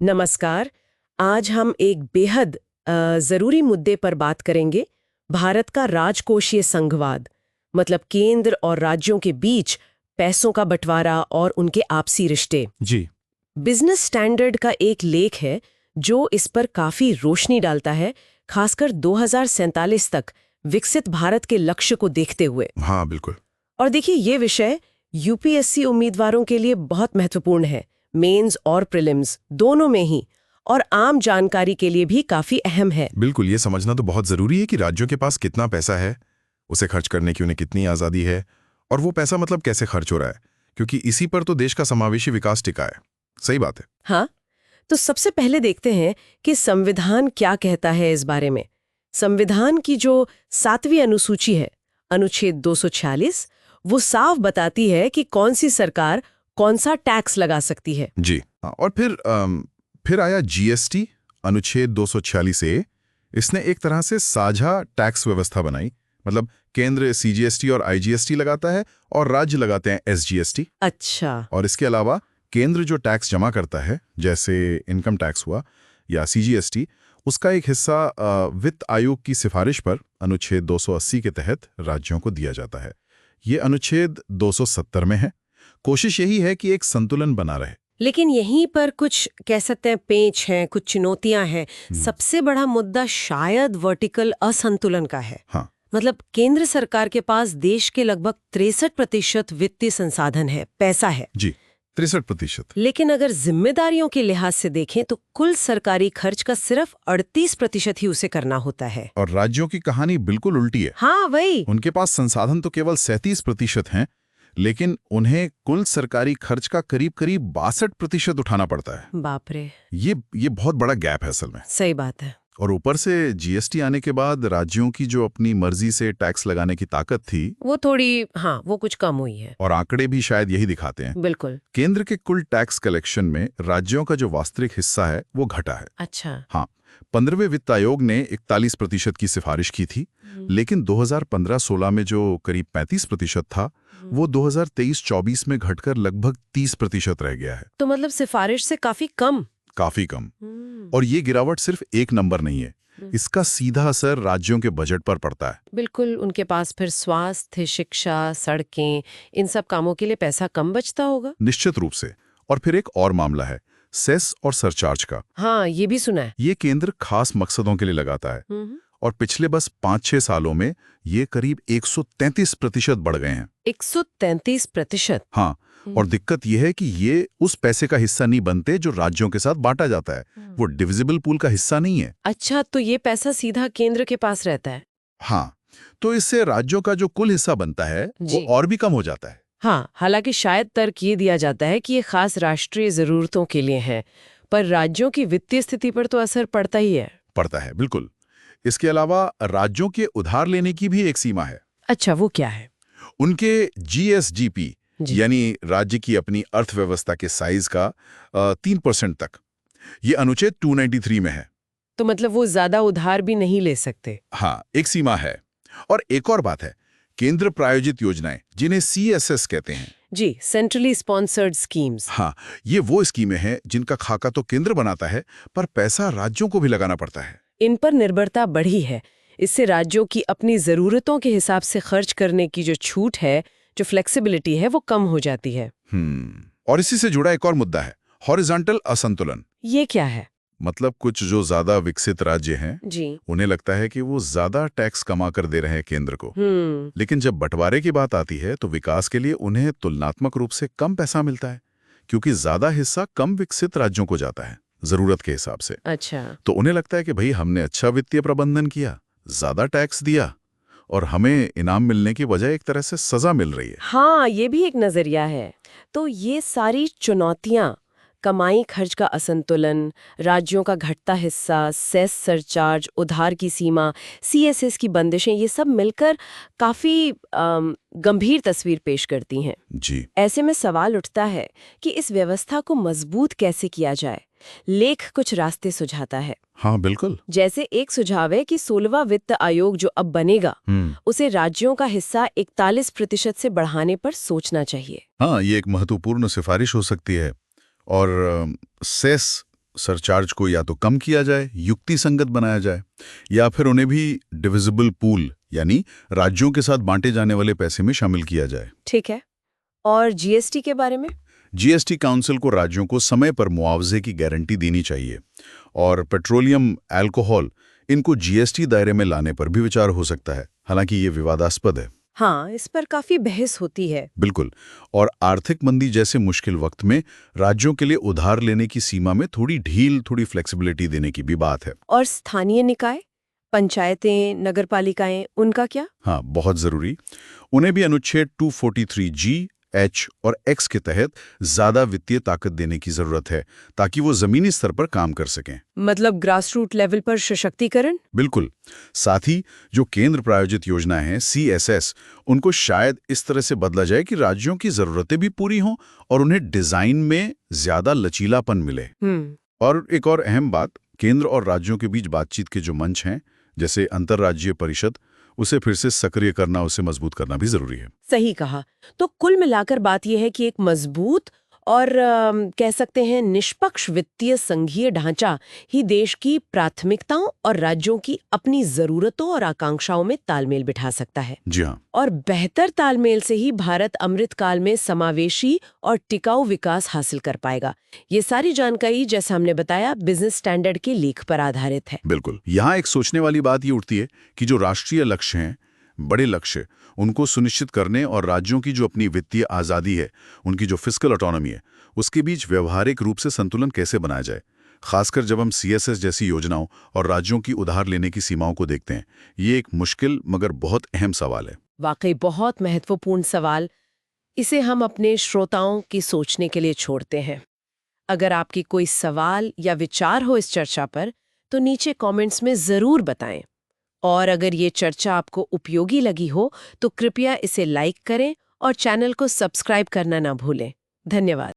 नमस्कार। आज हम एक बेहद ज़रूरी मुद्दे पर बात करेंगे। भारत का राजकोषीय संघवाद, मतलब केंद्र और राज्यों के बीच पैसों का बंटवारा और उनके आपसी रिश्ते। जी। बिजनेस स्टैंडर्ड का एक लेख है जो इस पर काफ़ी रोशनी डालता है, खासकर 2047 तक विकसित भारत के लक्ष्य को देखते हुए। हाँ, बिल्कुल। और देखिए, ये विषय यूपीएससी उम्मीदवारों के लिए बहुत महत्वपूर्ण है, मेंस और प्रीलिम्स दोनों में ही, और आम जानकारी के लिए भी काफी अहम है। बिल्कुल, ये समझना तो बहुत ज़रूरी है कि राज्यों के पास कितना पैसा है, उसे खर्च करने की उन्हें कितनी आज़ादी है, और वो पैसा मतलब कैसे खर्च हो रहा है, क्योंकि इसी पर तो देश का समावेशी विकास टिका है। सही बात है। हाँ, तो सबसे पहले देखते हैं कि संविधान क्या कहता है इस बारे में। संविधान की जो 7वीं अनुसूची है, अनुच्छेद 246, वो साफ बताती है कि कौन सी सरकार कौन सा टैक्स लगा सकती है। जी। हाँ, और फिर आया जीएसटी, अनुच्छेद 246A। इसने एक तरह से साझा टैक्स व्यवस्था बनाई, मतलब केंद्र सीजीएसटी और आईजीएसटी लगाता है और राज्य लगाते हैं एसजीएसटी। अच्छा। और इसके अलावा केंद्र जो टैक्स जमा करता है, जैसे इनकम टैक्स हुआ या सीजीएसटी, उसका एक हिस्सा वित्त आयोग की सिफारिश पर अनुच्छेद 280 के तहत राज्यों को दिया जाता है। ये अनुच्छेद 270 में है। कोशिश यही है कि एक संतुलन बना रहे। लेकिन यहीं पर कुछ कह सकते हैं पेच हैं, कुछ चुनौतियां हैं। सबसे बड़ा मुद्दा शायद वर्टिकल असंतुलन का है। हाँ। मतलब केंद्र सरकार के पास देश के लगभग 63% वित्तीय संसाधन है, पैसा है। जी, 63%। लेकिन अगर जिम्मेदारियों के लिहाज से देखें तो कुल सरकारी खर्च का सिर्फ 38% ही उसे करना होता है। और राज्यों की कहानी बिल्कुल उल्टी है। हाँ, वही। उनके पास संसाधन तो केवल 37% हैं, लेकिन उन्हें कुल सरकारी खर्च का करीब 62% उठाना पड़ता है। बाप रे। ये बहुत बड़ा गैप है असल में। सही बात है। और ऊपर से जीएसटी आने के बाद राज्यों की जो अपनी मर्जी से टैक्स लगाने की ताकत थी, वो थोड़ी, हाँ, वो कुछ कम हुई है। और आंकड़े भी शायद यही दिखाते हैं। बिल्कुल। केंद्र के कुल टैक्स कलेक्शन में राज्यों का जो वास्तविक हिस्सा है वो घटा है। अच्छा। हाँ, 15वें वित्त आयोग ने 41% की सिफारिश की थी, लेकिन 2015-16 में जो करीब 35% था, वो 2023-24 में घटकर लगभग 30% रह गया है। तो मतलब सिफारिश से काफी कम। काफी कम। और ये गिरावट सिर्फ एक नंबर नहीं है, इसका सीधा असर राज्यों के बजट पर पड़ता है। बिल्कुल, उनके पास फिर स्वास्थ्य, शिक्षा, सड़कें, इन सब कामों के लिए पैसा कम बचता होगा। निश्चित रूप से। और फिर एक और मामला है सेस और सरचार्ज का। हाँ, ये भी सुना है। ये केंद्र खास मकसदों के लिए लगाता है, और पिछले बस 5-6 सालों में ये करीब 133% बढ़ गए हैं। 133%? हाँ, और दिक्कत यह है कि ये उस पैसे का हिस्सा नहीं बनते जो राज्यों के साथ बांटा जाता है। वो डिविजिबल पूल का हिस्सा नहीं है। अच्छा, तो ये पैसा सीधा केंद्र के पास रहता है। हाँ, तो इससे राज्यों का जो कुल हिस्सा बनता है वो और भी कम हो जाता है। हाँ, हालांकि शायद तर्क ये दिया जाता है कि ये खास राष्ट्रीय जरूरतों के लिए है, पर राज्यों की वित्तीय स्थिति पर तो असर पड़ता ही है। पड़ता है, बिल्कुल। इसके अलावा राज्यों के उधार लेने की भी एक सीमा है। अच्छा, वो क्या है? उनके जीएसजीपी, यानी राज्य की अपनी अर्थव्यवस्था के साइज का 3% तक, ये अनुच्छेद 293 में है। तो मतलब वो ज्यादा उधार भी नहीं ले सकते। हाँ, एक सीमा है। और एक और बात है, केंद्र प्रायोजित योजनाएं, जिन्हें सीएसएस कहते हैं। जी, सेंट्रली स्पॉन्सर्ड स्कीम्स। हाँ, ये वो स्कीमें हैं जिनका खाका तो केंद्र बनाता है, पर पैसा राज्यों को भी लगाना पड़ता है। इन पर निर्भरता बढ़ी है। इससे राज्यों की अपनी जरूरतों के हिसाब से खर्च करने की जो छूट है, जो फ्लेक्सिबिलिटी है, वो कम हो जाती है। और इसी से जुड़ा एक और मुद्दा है, हॉरिजॉन्टल असंतुलन। ये क्या है? मतलब कुछ जो ज्यादा विकसित राज्य हैं, जी। उन्हें लगता है कि वो ज्यादा टैक्स कमा कर दे रहे हैं केंद्र को। लेकिन जब बंटवारे की बात आती है तो विकास के लिए उन्हें तुलनात्मक रूप से कम पैसा मिलता है, क्योंकि ज्यादा हिस्सा कम विकसित राज्यों को जाता है जरूरत के हिसाब से। अच्छा। तो उन्हें लगता है कि भाई हमने अच्छा वित्तीय प्रबंधन किया, ज्यादा टैक्स दिया, और हमें इनाम मिलने की बजाय एक तरह से सजा मिल रही है। हाँ, ये भी एक नजरिया है। तो ये सारी चुनौतियां, कमाई खर्च का असंतुलन, राज्यों का घटता हिस्सा, सेस सरचार्ज, उधार की सीमा, सीएसएस की बंदिशें, ये सब मिलकर काफी गंभीर तस्वीर पेश करती हैं। जी। ऐसे में सवाल उठता है कि इस व्यवस्था को मजबूत कैसे किया जाए। लेख कुछ रास्ते सुझाता है। हाँ, बिल्कुल। जैसे एक सुझाव है कि 16वां वित्त आयोग जो अब बनेगा, उसे राज्यों का हिस्सा 41% से बढ़ाने पर सोचना चाहिए। हाँ, ये एक महत्वपूर्ण सिफारिश हो सकती है। और सेस सरचार्ज को या तो कम किया जाए, युक्ति संगत बनाया जाए, या फिर उन्हें भी डिविजिबल पूल यानी राज्यों के साथ बांटे जाने वाले पैसे में शामिल किया जाए। ठीक है। और जीएसटी के बारे में? जीएसटी काउंसिल को राज्यों को समय पर मुआवजे की गारंटी देनी चाहिए, और पेट्रोलियम, अल्कोहल, इनको जीएसटी दायरे में लाने पर भी विचार हो सकता है, हालांकि ये विवादास्पद है। हाँ, इस पर काफी बहस होती है। बिल्कुल। और आर्थिक मंदी जैसे मुश्किल वक्त में राज्यों के लिए उधार लेने की सीमा में थोड़ी ढील, थोड़ी फ्लेक्सिबिलिटी देने की भी बात है। और स्थानीय निकाय, पंचायतें, नगरपालिकाएं, उनका क्या? हाँ, बहुत जरूरी। उन्हें भी अनुच्छेद 243G, H और X के तहत ज्यादा वित्तीय ताकत देने की जरूरत है, ताकि वो जमीनी स्तर पर काम कर सकें। मतलब ग्रासरूट लेवल पर सशक्तिकरण? बिल्कुल। साथ ही जो केंद्र प्रायोजित योजनाएं हैं, CSS, उनको शायद इस तरह से बदला जाए कि राज्यों की जरूरतें भी पूरी हों और उन्हें डिजाइन में ज्यादा लचीलापन मिले। और एक और अहम बात, केंद्र और राज्यों के बीच बातचीत के जो मंच हैं, जैसे अंतर्राज्यीय परिषद, उसे फिर से सक्रिय करना, उसे मजबूत करना भी जरूरी है। सही कहा। तो कुल मिलाकर बात यह है कि एक मजबूत और कह सकते हैं निष्पक्ष वित्तीय संघीय ढांचा ही देश की प्राथमिकताओं और राज्यों की अपनी जरूरतों और आकांक्षाओं में तालमेल बिठा सकता है। जी हाँ। और बेहतर तालमेल से ही भारत अमृत काल में समावेशी और टिकाऊ विकास हासिल कर पाएगा। ये सारी जानकारी, जैसा हमने बताया, बिजनेस स्टैंडर्ड के लेख पर आधारित है। बिल्कुल। यहाँ एक सोचने वाली बात ये उठती है कि जो राष्ट्रीय लक्ष्य हैं, बड़े लक्ष्य, उनको सुनिश्चित करने और राज्यों की जो अपनी वित्तीय आज़ादी है, उनकी जो फिस्कल ऑटोनॉमी है, उसके बीच व्यवहारिक रूप से संतुलन कैसे बनाया जाए, खासकर जब हम CSS जैसी योजनाओं और राज्यों की उधार लेने की सीमाओं को देखते हैं। ये एक मुश्किल मगर बहुत अहम सवाल है। वाकई बहुत महत्वपूर्ण सवाल। इसे हम अपने श्रोताओं की सोचने के लिए छोड़ते हैं। अगर आपकी कोई सवाल या विचार हो इस चर्चा पर, तो नीचे कमेंट्स में ज़रूर बताएं। और अगर ये चर्चा आपको उपयोगी लगी हो, तो कृपया इसे लाइक करें और चैनल को सब्सक्राइब करना ना भूलें। धन्यवाद।